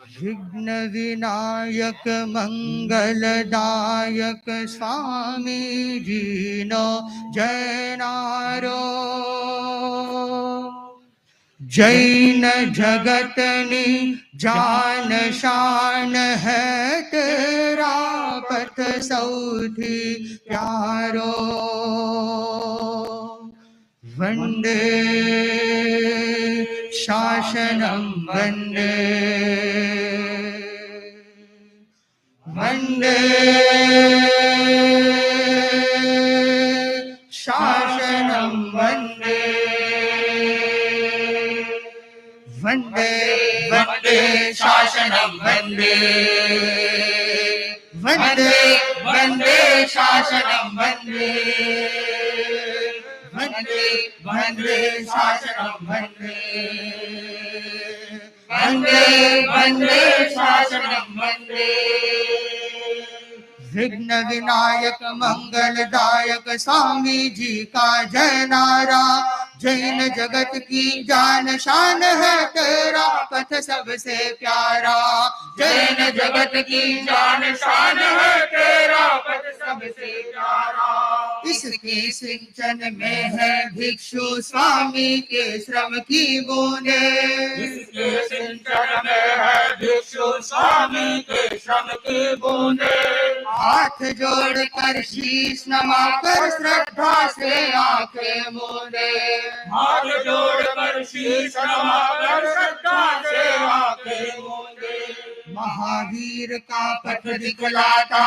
विघ्न विनायक मंगलदायक स्वामी जी नो जयनारो। जैन जगतनी जान शान है तेरा पथ सौथी प्यारो। वंदे शासनम वंदे वंदे शासनम वंदे वंदे वंदे शासनम वंदे वंदे वंदे शासनम वंदे वंदे वंदे शासनम वंदे वंदे वंदे शासनम वंदे। विघ्न विनायक मंगलदायक स्वामी जी का जय नारा। जैन जगत की जान शान है तेरा पथ सबसे प्यारा। जैन जगत की जान शान है तेरा पथ सबसे प्यारा। इसके सिंचन में है भिक्षु स्वामी के श्रम की बूंदे। इसके सिंचन में है भिक्षु स्वामी के श्रम की बूंदे। हाथ जोड़कर शीश नवाकर श्रद्धा से आंखें मूंदे। हाथ जोड़कर शीश नवाकर श्रद्धा से आंखें मूंदे। महावीर का पथ दिखलाता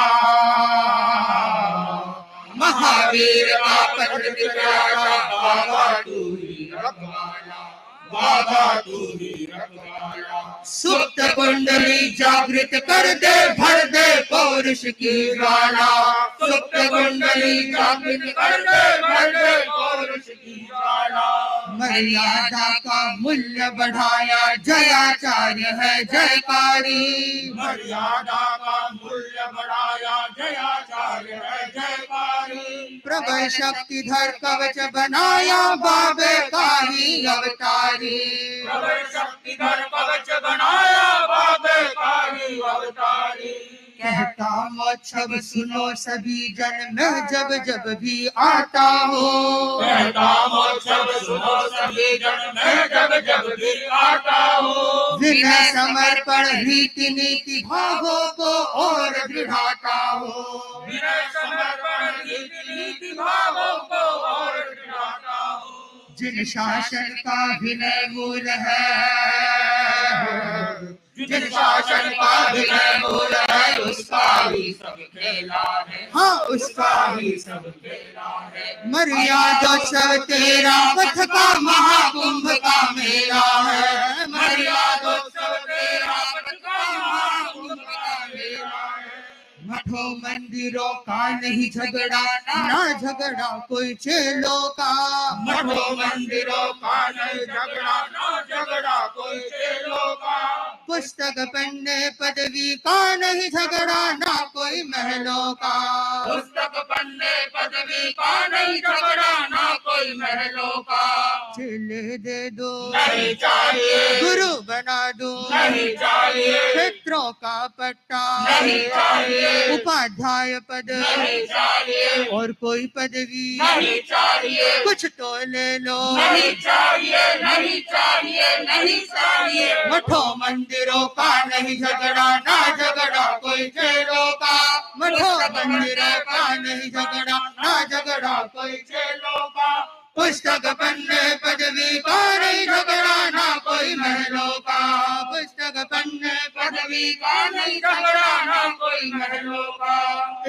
महावीर का पथ दिखलाता बाबा तू ही रखवाला बाबा तू ही रखवाला। सुप्त कुंडली जागृत कर दे भर दे पौरुष की ज्वाला। सुप्त कुंडली जागृत कर दे भर दे पौरुष की ज्वाला। मर्यादा का मूल्य बढ़ाया जयाचार्य है जयकारी। मर्यादा का मूल्य बढ़ाया जयाचार्य है जयकारी। प्रभय शक्तिधर कवच बनाया बाबे का ही अवतारी। प्रभय शक्तिधर कवच बनाया बाबे का ही अवतारी। कहता मोक्षब सुनो सभी जन मैं जब जब भी आता हो। कहता मोक्षब सुनो सभी जन मैं जब जब भी आता हो। विनय समर्पण रीति नीति भावों को और दृढ़ाता हो। विनय समर्पण रीति नीति भावों को और दृढ़ाता हो। जिन शासन का विनय मूल है जिन शासन का विनय मूल है उसका ही सब खेला है। हाँ उसका ही सब खेला है। मर्यादोत्सव तेरा पथ का महाकुंभ का मेला है। मर्यादोत्सव तेरा पथ का महाकुंभ का मेला है। मठों मंदिरों का नहीं झगड़ा ना झगड़ा कोई चेलों का। मठों मंदिरों का नहीं झगड़ा ना झगड़ा कोई चेलों का। पुस्तक पढ़ने पदवी का नहीं झगड़ा ना कोई महलों का। पुस्तक पढ़ने पदवी का नहीं झगड़ा ना कोई महलों का। चेले दे दो नहीं चाहिए गुरु बना दो नहीं चाहिए। क्षेत्रों का पट्टा नहीं चाहिए। उपाध्याय पद नहीं चाहिए। और कोई पदवी नहीं चाहिए। कुछ तो ले लो नहीं चाहिए नहीं चाहिए नहीं चाहिए। मठों मंदिरों का नहीं झगड़ा ना झगड़ा कोई चेलों का। मठों मंदिरों का नहीं झगड़ा ना झगड़ा कोई चेलों का। पुस्तक पढ़ने पदवी का नहीं झगड़ा ना कोई महलों का। पुस्तक पढ़ने पदवी का नहीं झगड़ा ना कोई महलों का।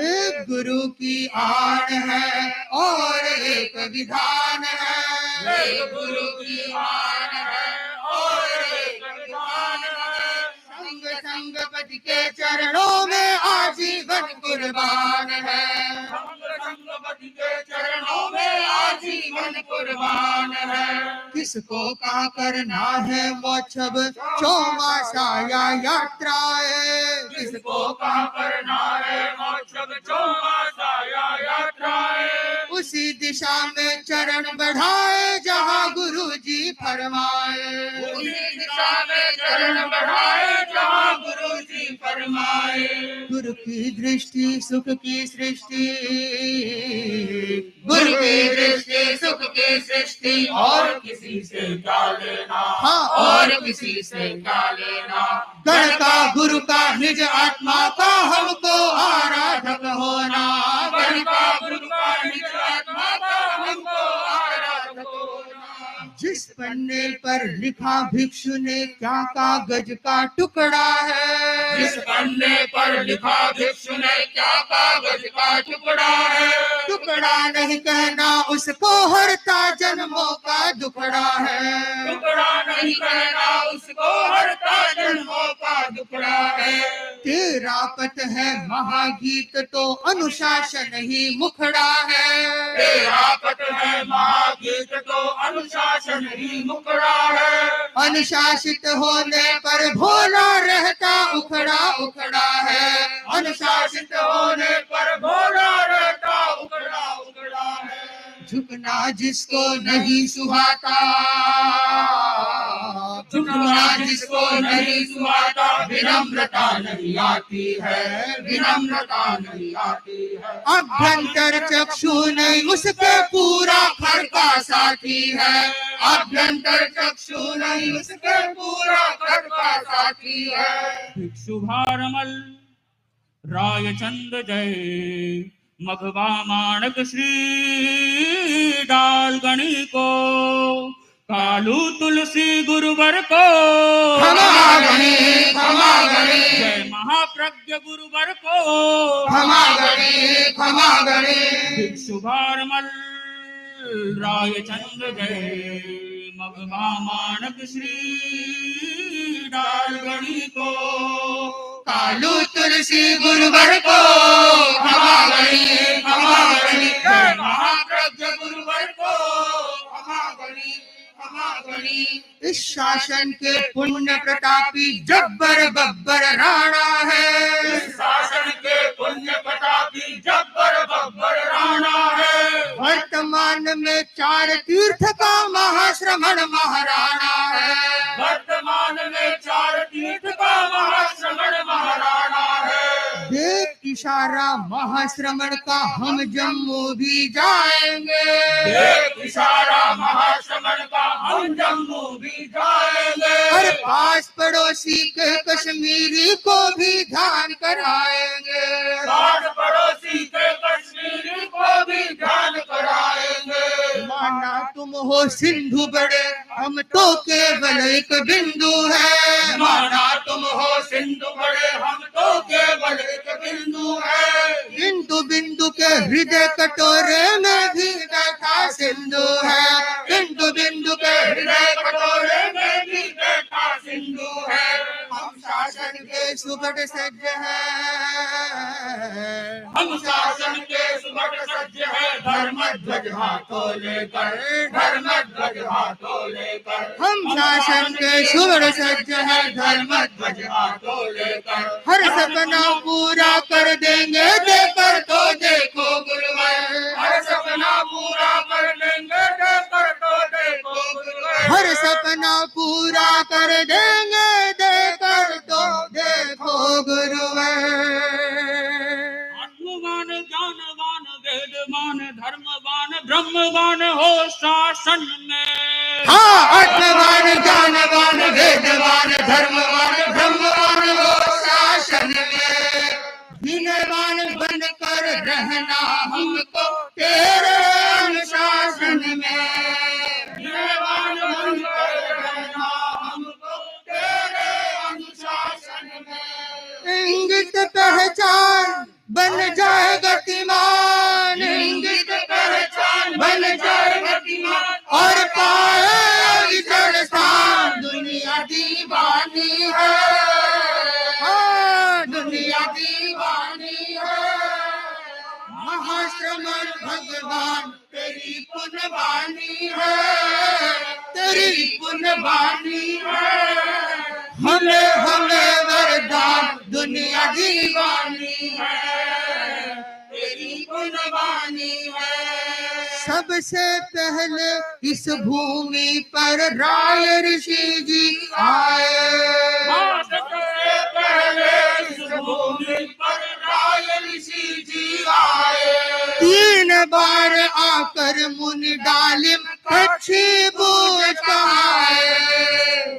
एक गुरु की आड़ है और एक विधान है। एक गुरु की आड़ है और एक विधान है। संग संग पति के चरणों में आजीवन कुर्बान है। संग संग पति के चरणों में आजीवन कुर्बान है। किसको का करना है मोक्षब चौमासा या यात्राएं। किसको का करना है मोक्षब चौमासा या यात्राएं। उसी दिशा में चरण बढ़ाए जहाँ गुरु जी फरमाए। उसी दिशा में चरण बढ़ाए जहाँ फरमाए। गुरु की दृष्टि सुख की सृष्टि, गुरु की दृष्टि सुख की सृष्टि, और किसी से क्या लेना, हाँ, और किसी से क्या लेना। गण का गुरु का निज आत्मा का हमको आराधक होना, गण का गुरु का निज आत्मा का हमको आराधक होना। जिस पन्ने पर लिखा भिक्षु ने क्या कागज का टुकड़ा है, जिस पन्ने पर लिखा भिक्षु ने क्या कागज का टुकड़ा है। टुकड़ा नहीं कहना उसको हरता जन्मों का दुखड़ा है, टुकड़ा नहीं कहना उसको हरता जन्मों का दुखड़ा है। तेरा पथ है महागीत तो अनुशासन ही मुखड़ा है, तेरा पथ है महागीत तो अनुशासन ही मुखड़ा है। अनुशासित होने पर भोला रहता उखड़ा उखड़ा है, अनुशासित होने पर भोला रहता उखड़ा उखड़ा है। झुकना जिसको नहीं सुहाता, झुकना जिसको नहीं सुहाता, विनम्रता नहीं आती है, विनम्रता नहीं आती है। अभ्यंतर चक्षु नहीं उसके पूरा घर का साथी है, अभ्यंतर चक्षु नहीं उसके पूरा घर का साथी है। भिक्षु भारमल रायचंद जय, मघवा माणक श्री डाल गणी को, कालू तुलसी गुरुवर को क्षमा गणी, क्षमा गणी। जय महाप्रज्ञ गुरुवर को क्षमा गणी, क्षमा गणी। भिक्षु भारमल रायचंद जय, मघवा माणक श्री डाल गणी को, कालू तुलसी गुरुवर को क्षमा गणी, क्षमा गणी। जय महाप्रज्ञ गुरुवर को क्षमा गणी, क्षमा गणी। इस शासन के पुण्य प्रतापी जब्बर बब्बर राणा है, इस शासन के पुण्य प्रतापी जब्बर बब्बर राणा है। वर्तमान में 4 तीर्थ का महाश्रमण महाराणा है, वर्तमान में 4 तीर्थ का महाश्रमण महाराणा है। देख इशारा महाश्रमण का हम जम्मू भी जाएंगे, देख इशारा महाश्रमण का हम जम्मू भी जाएंगे। और पास पड़ोसी के कश्मीरी को भी ध्यान कराएंगे, पास पड़ोसी के कश्मीरी को भी ध्यान कराएंगे। माना तुम हो सिंधु बड़े हम तो केवल एक बिंदु है, माना तुम हो सिंधु बड़े हम तो केवल एक बिंदु है। बिंदु बिंदु के हृदय कटोरे में भी बैठा सिंधु है, बिंदु बिंदु के हृदय कटोरे में भी बैठा सिंधु है। हम शासन के सुबह सज्ज है, हम शासन के सुबह सज्ज है। धर्म ध्वज हाथों लेकर, धर्म ध्वज हाथों लेकर। हम शासन के सुबह सज्ज है, धर्म ध्वज हाथों लेकर। हर सपना पूरा कर देंगे देकर तो देखो गुरुवर, हर सपना पूरा कर देंगे देकर तो देखो गुरुवर। हर सपना पूरा कर देंगे देकर तो देखो गुरुवर। आत्मवान ज्ञानवान वेदवान धर्मवान ब्रह्मवान हो शासन में, हाँ, आत्मवान ज्ञानवान वेदवान धर्मवान ब्रह्मवान हो शासन में। विनयवान बनकर रहना हमको तेरे अनुशासन में, विनयवान बनकर रहना हमको तेरे अनुशासन में। इंगित पहचान बन जाए गतिमान, इंगित पहचान बन जाए गतिमान। और पाए जड़ स्थान दुनिया दीवानी है, हाँ, दुनिया दीवानी है। महाश्रमण भगवान तेरी पुण्यवानी है, तेरी पुण्यवानी है। हमें हमें वरदान दुनिया दीवानी है, तेरी गुणवानी है। सबसे पहले इस भूमि पर राय ऋषि जी आए, सबसे पहले इस बार आकर मुनि डालिम कच्छी बूझ कहाए।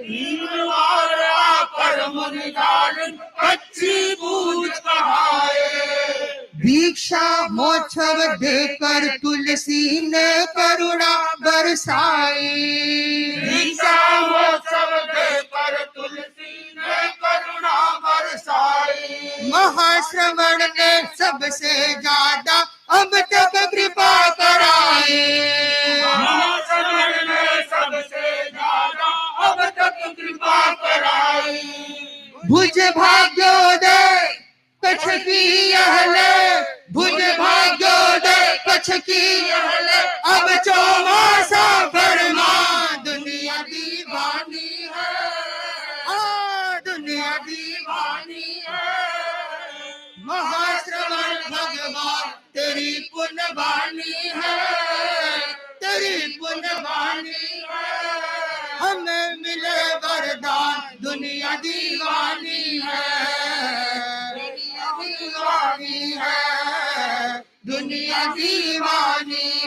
3 बार आकर मुनि डालिम कच्छी बूझ कहाए। भिक्षा मोक्षव देकर तुलसी ने करुणा बरसाई। भिक्षा मोक्षव देकर तुलसी ने करुणा बरसाई। महाश्रवण ने सबसे ज्यादा अब तक कृपा कराई। महाश्रवण ने सबसे ज्यादा अब तक कृपा कराई। भुज भाग्योदय कच्छ की यह ले, भुज भाग्योदय कच्छ की यह ले, अब चौमासा फरमा दुनिया दीवानी है। दुनिया दीवानी है। महाश्रवण भगवान तेरी पुण्य वाणी है, तेरी पुण्य वाणी है। हमें मिले वरदान दुनिया दीवानी है, दुनिया दीवानी है, दुनिया दीवानी